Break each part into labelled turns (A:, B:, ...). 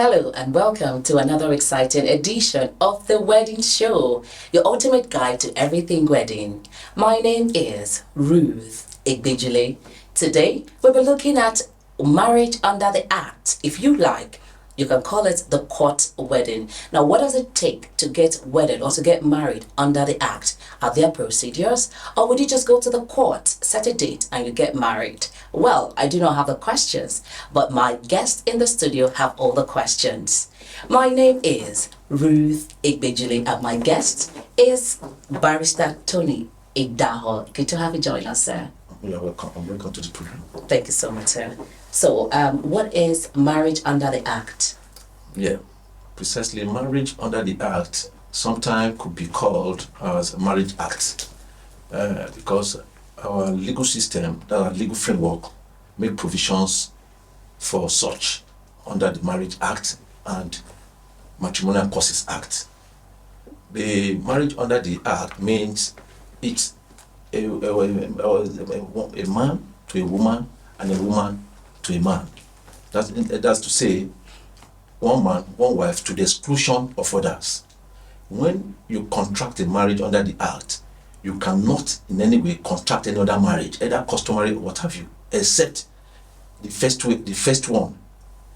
A: Hello and welcome to another exciting edition of The Wedding Show, your ultimate guide to everything wedding. My name is Ruth Igbijile. Today, we'll be looking at marriage under the Act. If you like, you can call it the court wedding. Now, what does it take to get wedded or to get married under the Act? Are there procedures? Or would you just go to the court, set a date, and you get married? Well, I do not have the questions, but my guests in the studio have all the questions. My name is Ruth Igbijile, and my guest is Barrister Tony Idahor. Good to have you join us, sir.
B: You're welcome. Welcome to the program.
A: Thank you so much, sir. So, what is marriage under the Act?
B: Yeah, precisely. Marriage under the Act sometimes could be called as a Marriage Act because our legal system, our legal framework, make provisions for such under the Marriage Act and Matrimonial Causes Act. The marriage under the Act means it's a man to a woman and a woman to a man. That's to say, one man, one wife to the exclusion of others. When you contract a marriage under the Act, you cannot in any way contract any other marriage, either customary or what have you, except the first one.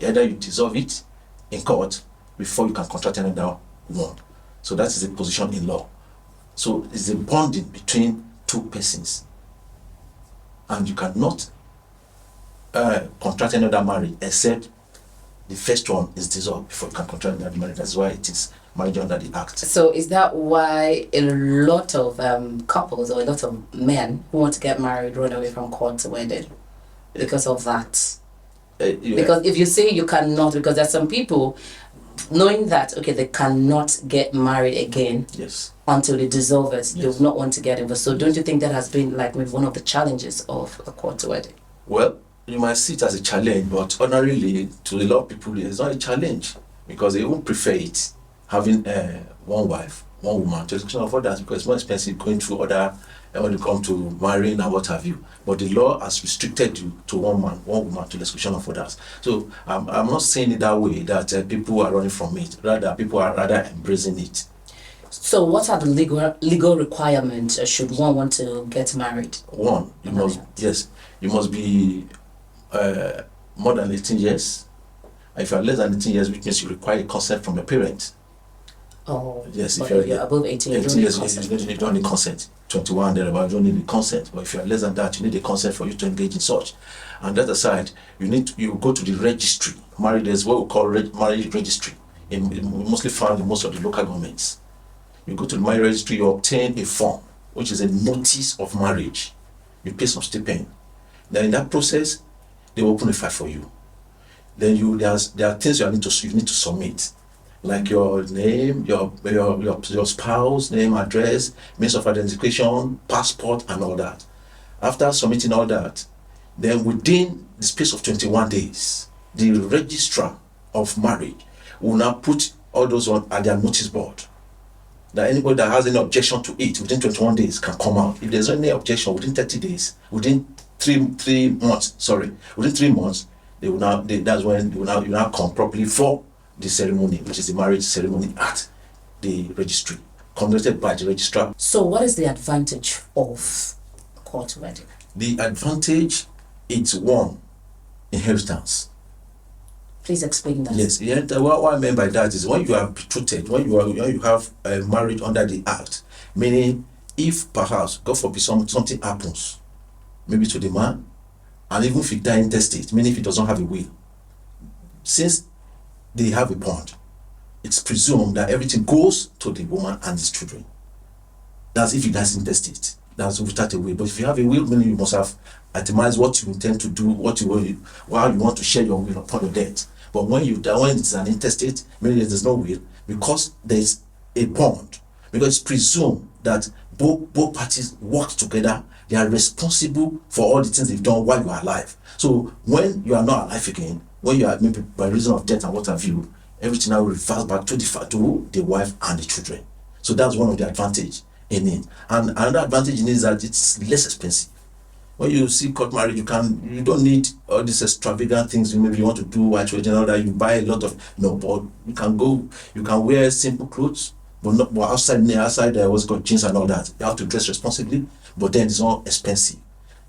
B: Either you dissolve it in court before you can contract another one. So that is the position in law. So it's a bonding between two persons, and you cannot contract another marriage except the first one is dissolved before you can contract another marriage. That's why it is marriage under the Act.
A: So is that why a lot of couples or a lot of men who want to get married run away from court to wedding? Because of that? Yeah. Because if you say you cannot, because there's some people knowing that, okay, they cannot get married again.
B: Yes. Until
A: they dissolve it, yes. They will not want to get involved. So
B: yes.
A: Don't you think that has been like maybe one of the challenges of a court wedding?
B: Well, you might see it as a challenge, but ordinarily to a lot of people it's not a challenge because they won't prefer it having one wife, one woman to the exclusion of others because it's more expensive going through other when you come to marrying and what have you. But the law has restricted you to one man, one woman to the exclusion of others. So I'm not saying it that way that people are running from it. Rather, people are rather embracing it.
A: So what are the legal requirements should one want to get married?
B: One, you must be more than 18 years. If you are less than 18 years, which means you require a consent from your parents.
A: Oh,
B: yes.
A: If you're above 18 years,
B: you don't need consent. 21, thereabout, you don't need the consent. But if you are less than that, you need a consent for you to engage in such. And that aside, you go to the registry. Marriage is what we call marriage registry. Mostly found in most of the local governments. You go to the marriage registry, you obtain a form, which is a notice of marriage. You pay some stipend. Then in that process, they open a file for you. Then there are things you need to submit, like your name, your spouse name, address, means of identification, passport, and all that. After submitting all that, then within the space of 21 days, the registrar of marriage will now put all those on at their notice board. That anybody that has any objection to it within 21 days can come out. If there's any objection within 30 days, within 3 months, within 3 months, that's when you now come properly for the ceremony, which is the marriage ceremony at the registry, conducted by the registrar.
A: So what is the advantage of court wedding?
B: The advantage is one, inheritance.
A: Please explain that.
B: Yes, what I mean by that is when you are betrothed, when you have a marriage under the Act, meaning if perhaps, God forbid, something happens, maybe to the man, and even if he dies intestate, meaning if he doesn't have a will, since they have a bond, it's presumed that everything goes to the woman and his children. That's if he dies intestate. That's without a will. But if you have a will, meaning you must have itemized what you intend to do, how you want to share your will upon your death. But when it's an intestate, meaning there's no will, because there's a bond, because it's presumed that both parties work together, they are responsible for all the things they've done while you are alive. So when you are not alive again, when you are maybe by reason of death and what have you, everything now reverts back to the wife and the children. So that's one of the advantage in it. And another advantage in it is that it's less expensive. When you see court marriage, you don't need all these extravagant things. Maybe you want to do white wedding and all that. You buy a lot of but you can wear simple clothes, but outside there what's called jeans and all that. You have to dress responsibly, but then it's not expensive.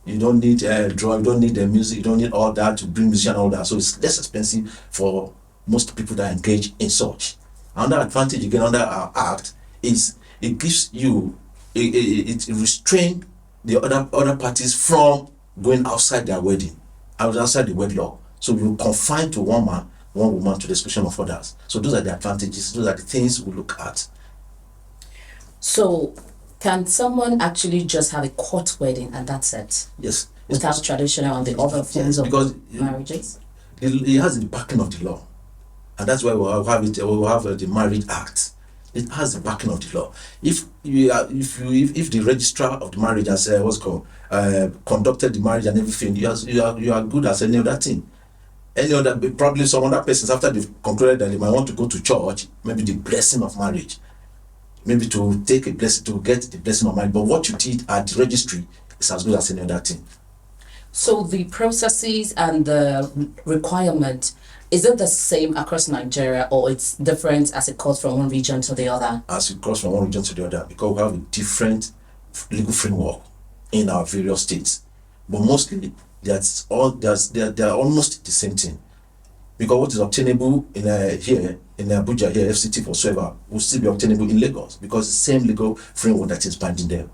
B: You don't need drum, you don't need the music, you don't need all that to bring music and all that. So it's less expensive for most people that engage in such. Another advantage again under our act is it gives you it restrains the other parties from going outside their wedding, outside the wedlock. So you confine to one man, one woman to the exclusion of others. So those are the advantages, those are the things we look at.
A: So can someone actually just have a court wedding and that's it?
B: Yes.
A: Without traditional and the other forms of
B: because
A: marriages?
B: It has the backing of the law. And that's why we have the Marriage Act. It has the backing of the law. If the registrar of the marriage has conducted the marriage and everything, you are good as any other thing. Any other, probably some other persons after they've concluded that they might want to go to church, maybe the blessing of marriage, maybe to take a blessing, to get the blessing of marriage. But what you did at the registry is as good as any other thing.
A: So the processes and the requirement, is it the same across Nigeria, or it's different as it goes from one region to the other?
B: As it goes from one region to the other, because we have a different legal framework in our various states. But mostly, they are almost the same thing. Because what is obtainable in here, in Abuja, here, FCT, whatsoever, will still be obtainable in Lagos, because the same legal framework that is binding there.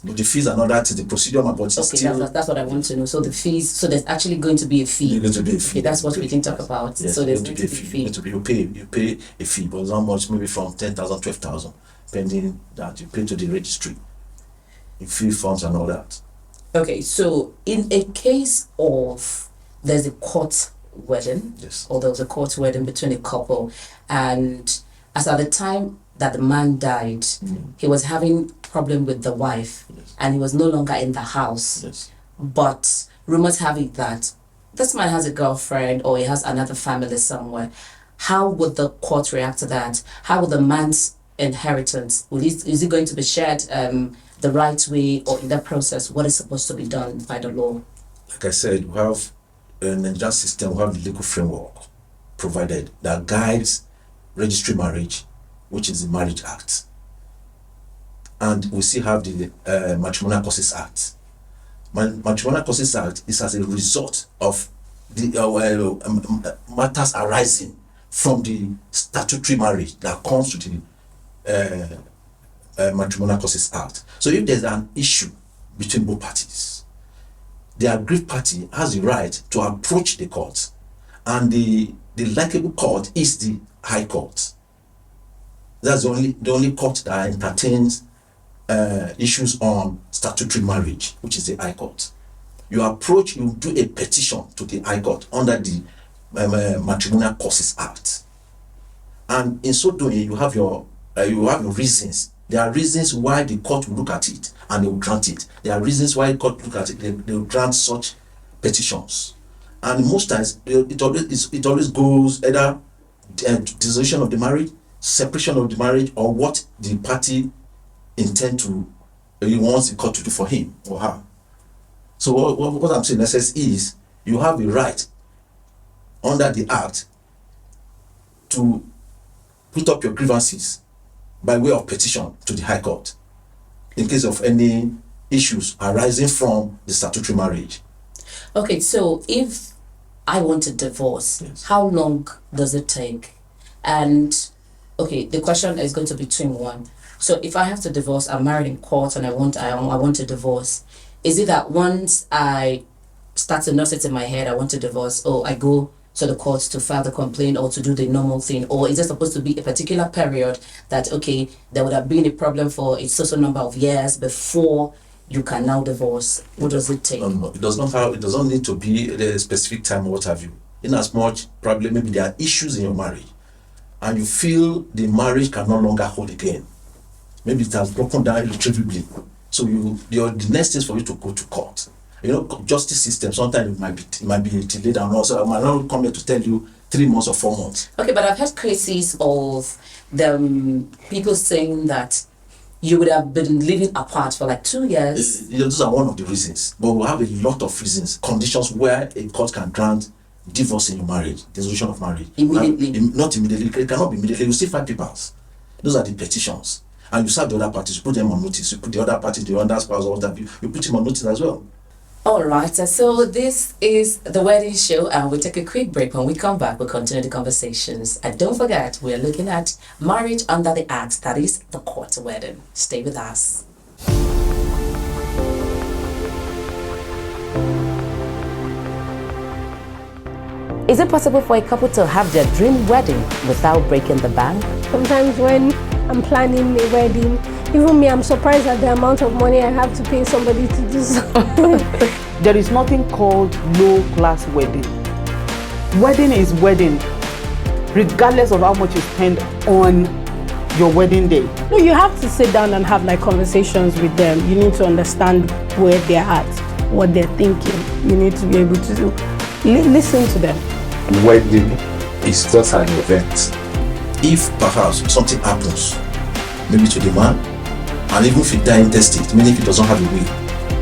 B: But the fees and all that is the procedure, but it's
A: okay,
B: still...
A: that's what I want to know. So the fees, so there's actually going to be a fee.
B: There's going to be a fee.
A: Okay, that's what we can talk about.
B: Yes,
A: so there's going to be a fee.
B: You pay a fee, but how much? Maybe from 10,000, 12,000, pending that you pay to the registry. You fill forms and all that.
A: Okay, so in a case of there's a court wedding,
B: yes,
A: or there was a court wedding between a couple, and as at the time that the man died, he was having problem with the wife,
B: yes,
A: and he was no longer in the house.
B: Yes.
A: But rumors have it that this man has a girlfriend or he has another family somewhere. How would the court react to that? How would the man's inheritance, is it going to be shared the right way, or in that process, what is supposed to be done by the law?
B: Like I said, we have an Nigerian system, we have the legal framework provided that guides registry marriage, which is the Marriage Act. And we still have the Matrimonial Causes Act. Matrimonial Causes Act is as a result of the matters arising from the statutory marriage that comes to the Matrimonial Causes Act. So if there's an issue between both parties, the aggrieved party has the right to approach the court, and the likable court is the High Court. That's the only court that entertains issues on statutory marriage, which is the High Court. You do a petition to the High Court under the Matrimonial Causes Act, and in so doing, you have your reasons. There are reasons why the court will look at it and they will grant it. There are reasons why the court look at it, they will grant such petitions. And most times, it always goes either dissolution of the marriage, separation of the marriage, or what the party he wants the court to do for him or her. So what I'm saying is you have the right under the Act to put up your grievances by way of petition to the High Court in case of any issues arising from the statutory marriage.
A: Okay, so if I want a divorce,
B: yes,
A: how long does it take? And okay, the question is going to be twin one. So if I have to divorce, I'm married in court and I want a divorce, is it that once I start to nurse it in my head, I want a divorce, or I go to the court to file the complaint or to do the normal thing, or is it supposed to be a particular period that, okay, there would have been a problem for a certain number of years before you can now divorce? What does it take?
B: No, it doesn't need to be a specific time or what have you. In as much, probably maybe there are issues in your marriage and you feel the marriage can no longer hold again. Maybe it has broken down irretrievably. So the next is for you to go to court. Justice system, sometimes it might be delayed, and also I might not come here to tell you 3 months or 4 months.
A: Okay, but I've had cases of people saying that you would have been living apart for like 2 years.
B: Those are one of the reasons. But we have a lot of reasons, conditions where a court can grant divorce in your marriage, dissolution of marriage.
A: Immediately.
B: Not immediately. It cannot be immediately. You still file papers. Those are the petitions. And you serve the other parties, you put them on notice. You put the other party, the other spouse, or what have you, you put him on notice as well.
A: All right, so this is the wedding show, and we'll take a quick break. When we come back, we'll continue the conversations. And don't forget, we're looking at marriage under the act, that is the court wedding. Stay with us. Is it possible for a couple to have their dream wedding without breaking the bank?
C: Sometimes when I'm planning a wedding, even me, I'm surprised at the amount of money I have to pay somebody to do something.
D: There is nothing called low-class wedding. Wedding is wedding, regardless of how much you spend on your wedding day.
C: No, you have to sit down and have like conversations with them. You need to understand where they're at, what they're thinking. You need to be able to listen to them.
E: Wedding is just an event.
B: If perhaps something happens, maybe to the man, and even if he die intestate, meaning if he doesn't have a will,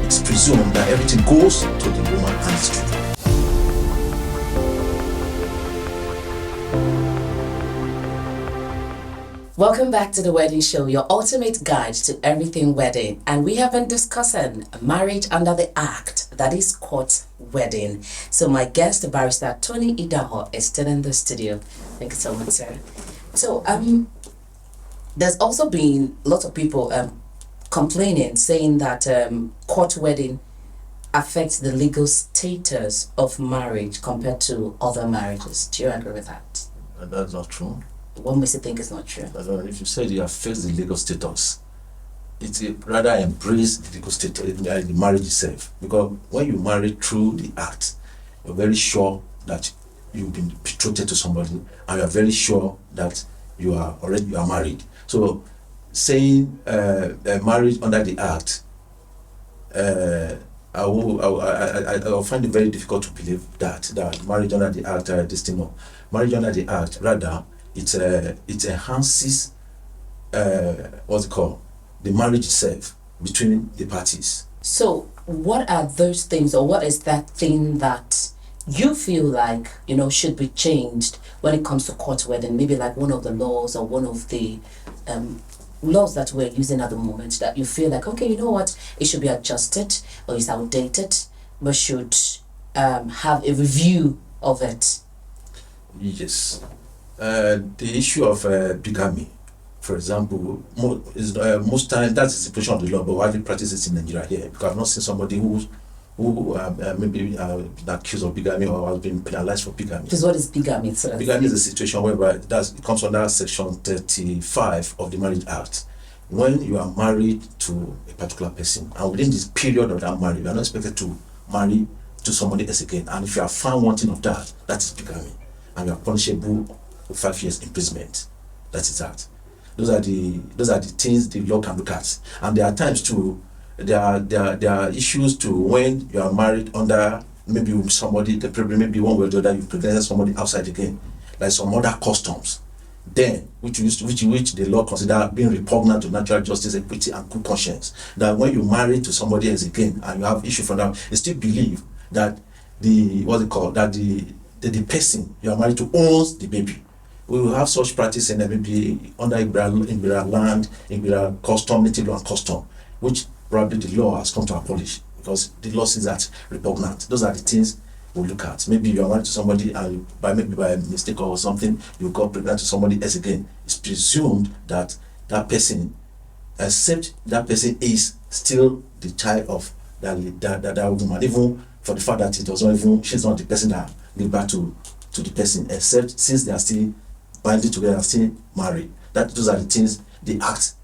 B: it's presumed that everything goes to the woman and his children.
A: Welcome back to the wedding show, your ultimate guide to everything wedding. And we have been discussing marriage under the act, that is court wedding. So my guest, the barrister Tony Idahor, is still in the studio. Thank you so much, sir. So there's also been lots of people complaining, saying that court wedding affects the legal status of marriage compared to other marriages. Do you agree with that?
B: That's not true.
A: What makes you think it's not true?
B: If you say it affects the legal status, it's rather embrace the legal status, the marriage itself. Because when you marry through the act, you're very sure that you've been betrothed to somebody, and you're very sure that you are married. So saying marriage under the act, I will find it very difficult to believe that marriage under the act, this thing. No. Marriage under the act, rather, it enhances what's it called, the marriage itself between the parties.
A: So what are those things, or what is that thing that you feel like, you know, should be changed when it comes to court wedding? Maybe like one of the laws or one of the laws that we're using at the moment that you feel like, okay, you know what, it should be adjusted, or it's outdated, but should have a review of it.
B: Yes. The issue of bigamy, for example, most times that's the situation of the law, but widely practices in Nigeria here, because I've not seen somebody who maybe been accused of bigamy or has been penalized for bigamy.
A: Because what is bigamy? So
B: bigamy is a situation whereby it comes under section 35 of the Marriage Act. When you are married to a particular person, and within this period of that marriage, you are not expected to marry to somebody else again. And if you are found wanting of that, that is bigamy, and you are punishable with 5 years imprisonment. That is that. Those are the things the law can look at. And there are times too, there are issues to when you are married under maybe with somebody, maybe one way or the other, you presented somebody outside again, like some other customs, then which the law consider being repugnant to natural justice, equity, and good conscience. That when you marry to somebody else again and you have issue from them, they still believe that the person you are married to owns the baby. We will have such practice in maybe under Ibira land, Ibira custom, native law and custom, which probably the law has come to abolish, because the law says that repugnant. Those are the things we'll look at. Maybe you are married to somebody and by mistake or something, you got pregnant to somebody else again. It's presumed that that person, except that person is still the child of that woman, even for the fact that she's not the person that gave birth to the person, except since they are still binding together and still married. Those are the things the act.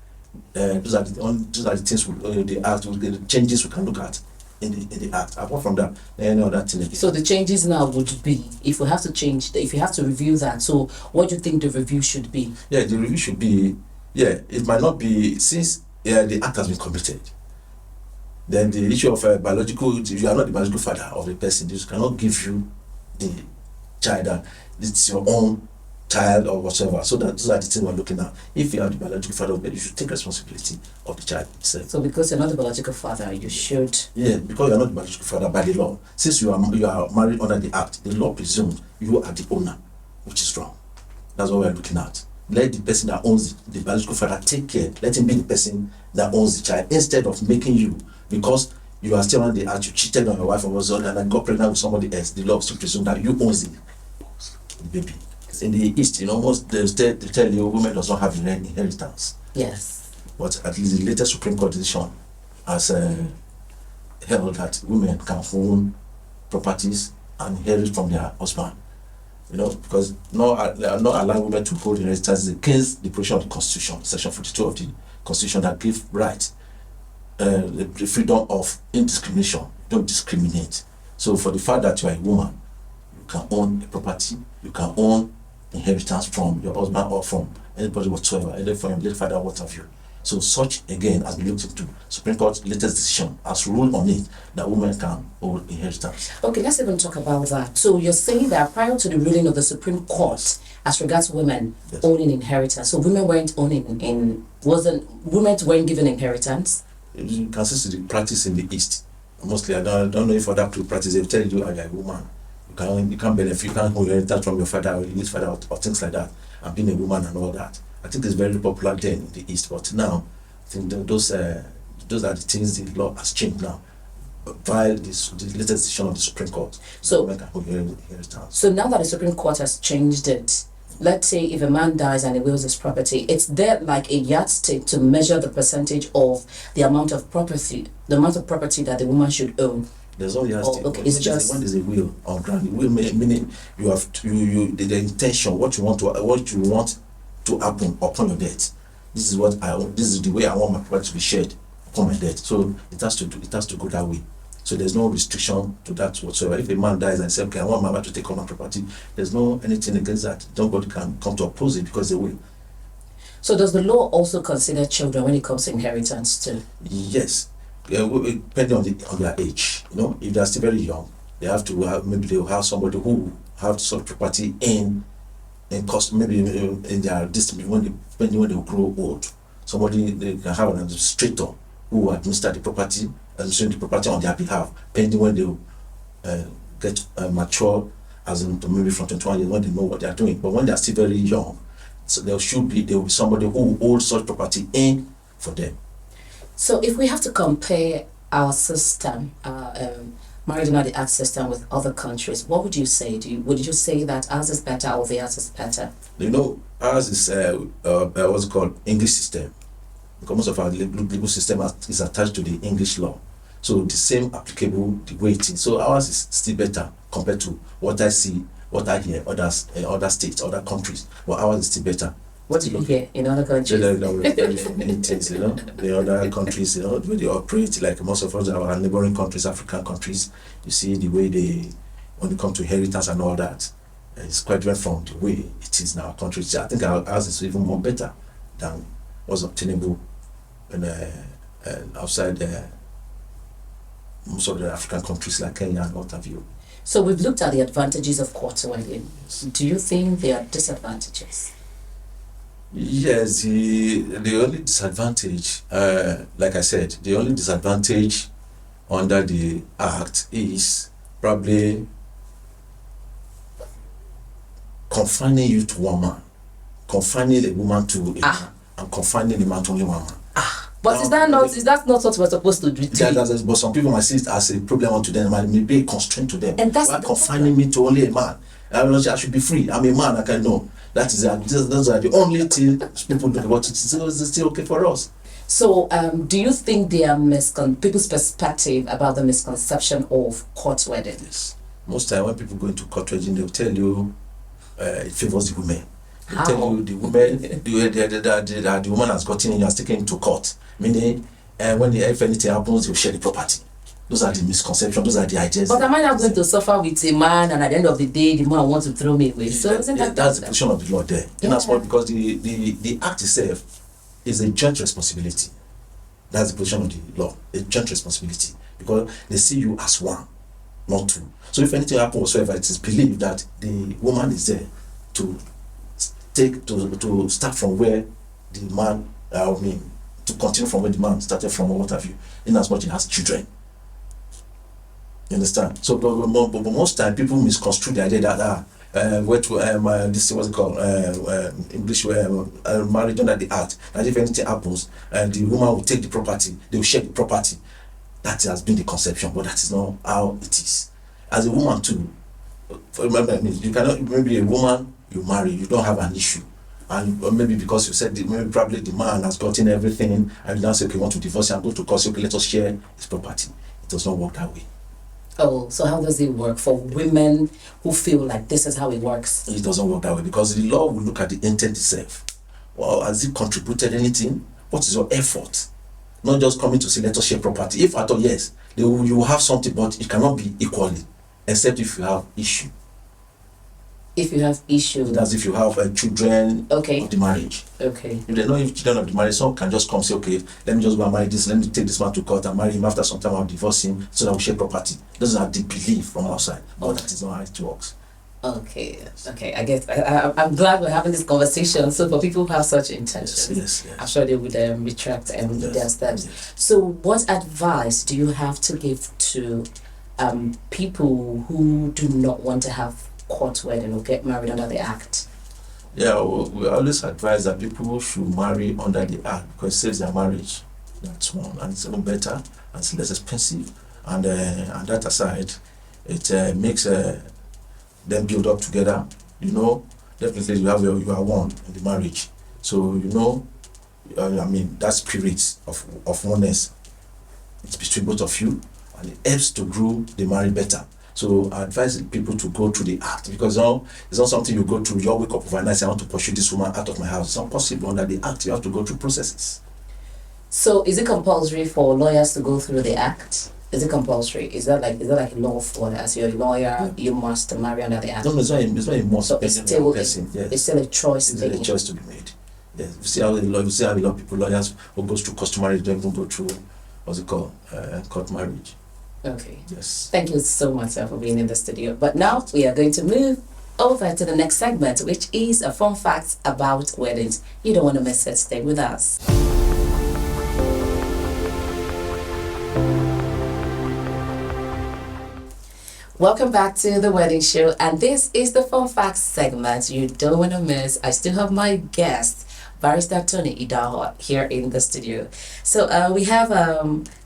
B: Those are the things the act, the changes we can look at in the act. Apart from that, any other thing.
A: So the changes now would be, if we have to change, if you have to review that. So what do you think the review should be?
B: Yeah, the review should be. Yeah, it might not be, since the act has been committed. Then the issue of biological, if you are not the biological father of the person, this cannot give you the child that it's your own child or whatever. So that those are the things we're looking at. If you are the biological father of the baby, you should take responsibility of the child itself.
A: So because you're not the biological father, you should.
B: Yeah, because you're not the biological father by the law. Since you are married under the act, the law presumes you are the owner, which is wrong. That's what we're looking at. Let the person that owns the biological father take care. Let him be the person that owns the child instead of making you, because you are still under the act, you cheated on your wife or husband and then got pregnant with somebody else. The law still presumes that you own the baby. In the East, most they tell you women does not have inheritance.
A: Yes.
B: But at least the latest Supreme Court decision has held that women can own properties and inherit from their husband. Because not allowing women to hold inheritance is against the provision of the Constitution, Section 42 of the Constitution, that gives right, the freedom of indiscrimination. Don't discriminate. So for the fact that you are a woman, you can own a property, you can own inheritance from your husband or from anybody whatsoever, either from your late father or what have you. So such again has been looked into. Supreme Court's latest decision has ruled on it that women can hold inheritance.
A: Okay, let's even talk about that. So you're saying that prior to the ruling of the Supreme Court as regards women owning inheritance, so women weren't women weren't given inheritance?
B: You can see the practice in the East. Mostly, I don't know if other people practice. They tell you, you're a woman. You can't benefit, you can't hold inheritance from your father or your late father or things like that, and being a woman and all that. I think it's very popular then in the East, but now I think those are the things the law has changed now via the latest decision of the Supreme Court.
A: So
B: women can hold inheritance.
A: So now that the Supreme Court has changed it, let's say if a man dies and he wills his property, it's there like a yardstick to measure the percentage of the amount of property that the woman should own.
B: There's no yardstick.
A: Okay, it's just
B: when there's a will on ground. Will meaning you have the intention, what you want to happen upon your death. This is what I want. This is the way I want my property to be shared upon my death. So it has to go that way. So there's no restriction to that whatsoever. If a man dies and says, okay, I want my wife to take on my property, there's no anything against that. Nobody can come to oppose it because they will.
A: So does the law also consider children when it comes to inheritance too?
B: Yes, depending on their age. If they're still very young, they have to have, maybe they will have somebody who have such property in cost, maybe in their distance when they grow old. Somebody they can have an administrator who will administer the property on their behalf, pending when they get mature, as in maybe from 21 years when they know what they are doing. But when they are still very young, so there will be somebody who holds such property in for them.
A: So if we have to compare our system, married under the act system with other countries, what would you say? Would you say that ours is better or theirs is better?
B: Ours is what's called English system, because most of our legal system is attached to the English law. So the same applicable the way it is. So ours is still better compared to what I see, what I hear, other states, other countries. But ours is still better.
A: What do you hear in other countries?
B: The other countries, the way they operate, like most of us, our neighboring countries, African countries, you see the way when it comes to inheritance and all that, it's quite different from the way it is in our countries. I think ours is even more better than what's obtainable outside most of the African countries like Kenya and what have you.
A: So we've looked at the advantages of court wedding. Do you think there are disadvantages?
B: Yes, the only disadvantage, like I said, the only disadvantage under the Act is probably confining you to one man, confining a woman to a man, and confining a man to only one man.
A: But is that not what we're supposed to do?
B: But some people might see it as a problem to them, it may be a constraint to them.
A: And that's
B: why confining me to only a man? I should be free. I'm a man. I can know. Those are the only things people look about. It's still okay for us.
A: So, do you think there are people's perspective about the misconception of court wedding?
B: Yes. Most time when people go into court wedding, they'll tell you it favors the women. They'll tell you the women, the woman has gotten in, has taken to court. Meaning, if anything happens, they'll share the property. Those are the misconceptions, those are the ideas.
A: But am I not going to suffer with a man and at the end of the day, the man wants to throw me away? So isn't
B: that's the position of the law there. Yeah. That's what, because the act itself is a joint responsibility. That's the position of the law, a joint responsibility. Because they see you as one, not two. So if anything happens whatsoever, it is believed that the woman is there to to start from where the man, to continue from where the man started from, or what have you, in as much as he has children. You understand? So, but most time people misconstrue the idea that this what's it called, English, marriage under the act. That if anything happens, the woman will take the property, they will share the property. That has been the conception, but that is not how it is. As a woman too, remember, you cannot, maybe a woman you marry, you don't have an issue, and maybe because you said maybe probably the man has gotten everything, and you now say, okay, you want to divorce and go to court, okay, let us share his property. It does not work that way.
A: Oh, so how does it work for women who feel like this is how it works?
B: It doesn't work that way, because the law will look at the intent itself. Well, has it contributed anything? What is your effort? Not just coming to say, let us share property. If at all, yes, you will have something, but it cannot be equally, except if you have issue.
A: If you have issues.
B: That's if you have children of the marriage.
A: Okay.
B: If they know if children of the marriage, some can just come say, okay, let me just go and marry this, let me take this man to court and marry him. After some time, I'll divorce him so that we share property. Those are the belief from outside, but that is not how it works.
A: Okay, okay. I guess I'm glad we're having this conversation. So for people who have such intentions,
B: yes.
A: I'm sure they would retract their steps.
B: Yes.
A: So what advice do you have to give to people who do not want to have court wedding or get married under the act?
B: Yeah, we always advise that people should marry under the act because it saves their marriage. That's one, and it's even better and it's less expensive. And that aside, it makes them build up together. You know, definitely you are one in the marriage. So you know, that spirit of oneness, it's between both of you, and it helps to grow the marriage better. So I advise people to go through the act, because it's not something you go through. You wake up overnight and say, I want to pursue this woman out of my house. It's not possible. Under the act, you have to go through processes.
A: So is it compulsory for lawyers to go through the act? Is it compulsory? Is that like a law for that? As you're a lawyer, you must marry under the act?
B: No, it's not a must.
A: So it's still a choice.
B: It's a choice to be made. Yes. You see how a lot of people, lawyers who goes through customary, don't even go through what's it called, court marriage.
A: Okay.
B: Yes.
A: Thank you so much, sir, for being in the studio. But now we are going to move over to the next segment, which is a fun fact about weddings. You don't want to miss it. Stay with us. Welcome back to the wedding show, and this is the fun facts segment you don't want to miss. I still have my guest, Barrister Tony Idahor, here in the studio. So we have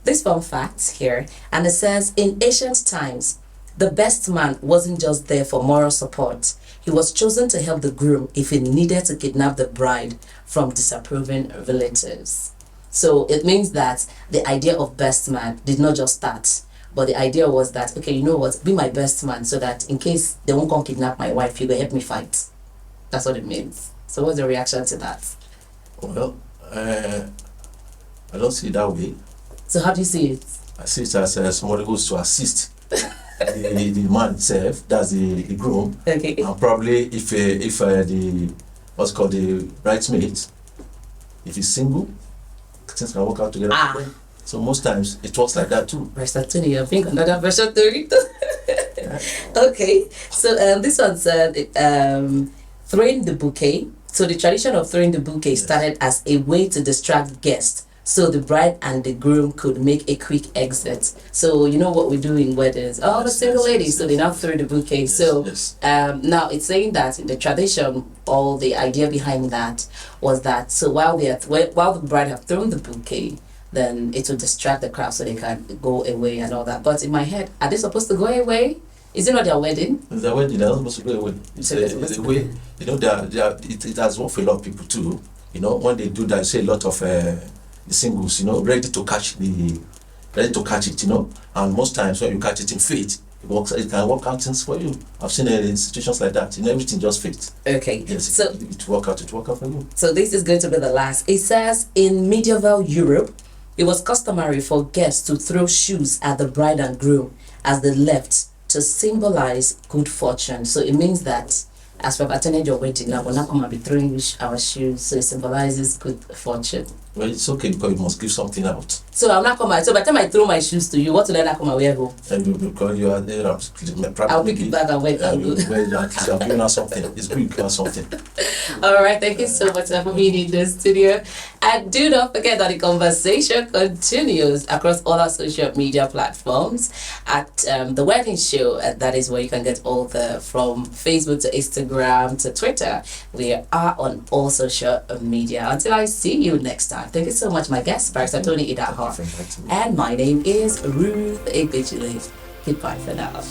A: this fun fact here, and it says, in ancient times, the best man wasn't just there for moral support. He was chosen to help the groom if he needed to kidnap the bride from disapproving relatives. So it means that the idea of best man did not just start, but the idea was that, okay, you know what, be my best man so that in case they won't come kidnap my wife, you go help me fight. That's what it means. So what's the reaction to that?
B: Well, I don't see it that way.
A: So how do you see it?
B: I see it as somebody goes to assist the man itself, that's the groom.
A: Okay.
B: And probably if the what's called the bridesmaid, if he's single, things can work out together. So most times it works like that too.
A: Version 2, I think another version 3. Okay, so this one said throwing the bouquet. So the tradition of throwing the bouquet started as a way to distract guests, so the bride and the groom could make a quick exit. So you know what we do in weddings? Oh, the single ladies, so they now throw the bouquet. Now it's saying that in the tradition, all the idea behind that was that so while the bride have thrown the bouquet, then it will distract the crowd so they can go away and all that. But in my head, are they supposed to go away? Is it not their wedding?
B: It's their wedding, they're not supposed to go away. It's a way, you know, it has worked for a lot of people too. You know, when they do that, you see a lot of the singles, you know, ready to catch it, you know. And most times when you catch it in faith, it can work out things for you. I've seen in situations like that, you know, everything just fits.
A: Okay.
B: Yes,
A: so
B: it work out for you.
A: So this is going to be the last. It says in medieval Europe, it was customary for guests to throw shoes at the bride and groom as they left to symbolize good fortune. So it means that As we've attended your wedding, I will not come and be throwing our shoes, so it symbolizes good fortune.
B: Well, it's okay because you must give something out.
A: So I'm not coming. So by the time I throw my shoes to you, what will I not come and wear home?
B: And because you are there,
A: I'll pick it back and wear it.
B: I'm giving her something. It's good, give her something.
A: All right, thank you so much for being in the studio. And do not forget that the conversation continues across all our social media platforms at The Wedding Show. And that is where you can get all from Facebook to Instagram to Twitter. We are on all social media. Until I see you next time. Thank you so much, my guest, Barrister Tony Idahor. And my name is Ruth Ibijile. Goodbye for now.